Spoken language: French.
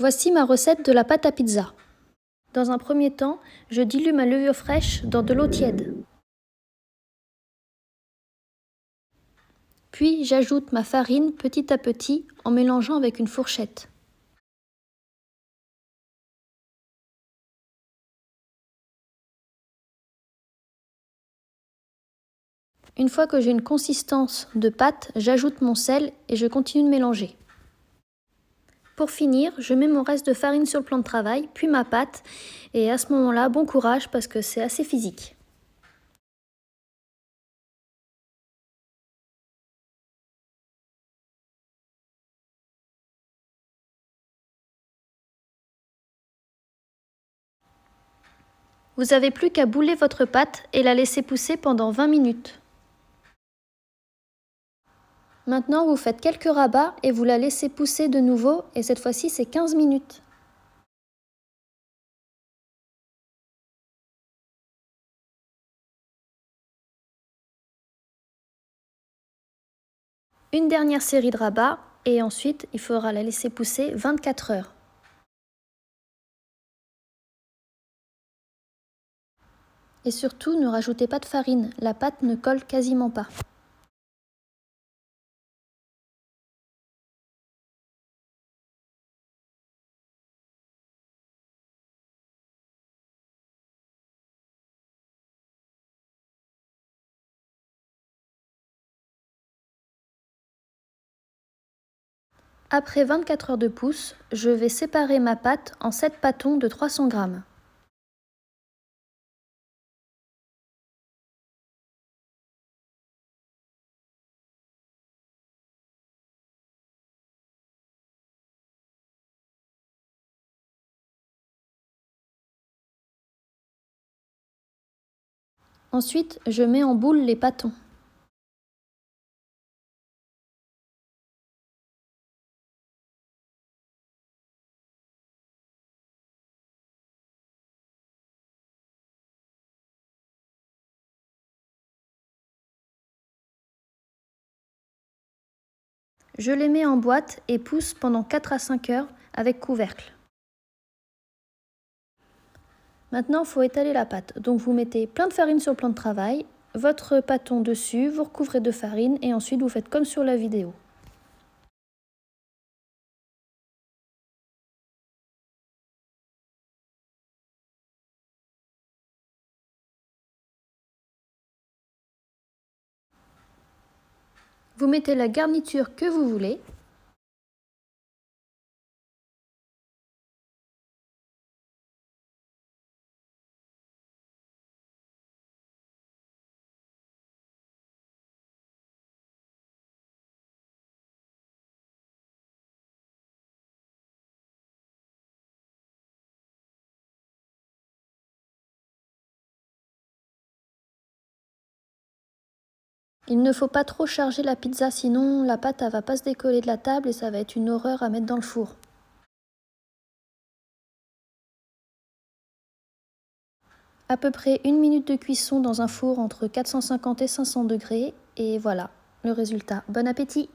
Voici ma recette de la pâte à pizza. Dans un premier temps, je dilue ma levure fraîche dans de l'eau tiède. Puis j'ajoute ma farine petit à petit en mélangeant avec une fourchette. Une fois que j'ai une consistance de pâte, j'ajoute mon sel et je continue de mélanger. Pour finir, je mets mon reste de farine sur le plan de travail, puis ma pâte, et à ce moment-là, bon courage parce que c'est assez physique. Vous n'avez plus qu'à bouler votre pâte et la laisser pousser pendant 20 minutes. Maintenant, vous faites quelques rabats et vous la laissez pousser de nouveau, et cette fois-ci, c'est 15 minutes. Une dernière série de rabats, et ensuite, il faudra la laisser pousser 24 heures. Et surtout, ne rajoutez pas de farine, la pâte ne colle quasiment pas. Après 24 heures de pousse, je vais séparer ma pâte en 7 pâtons de 300 g. Ensuite, je mets en boule les pâtons. Je les mets en boîte et pousse pendant 4 à 5 heures avec couvercle. Maintenant, il faut étaler la pâte. Donc vous mettez plein de farine sur le plan de travail, votre pâton dessus, vous recouvrez de farine et ensuite vous faites comme sur la vidéo. Vous mettez la garniture que vous voulez. Il ne faut pas trop charger la pizza, sinon la pâte elle va pas se décoller de la table et ça va être une horreur à mettre dans le four. À peu près 1 minute de cuisson dans un four entre 450 et 500 degrés et voilà le résultat. Bon appétit!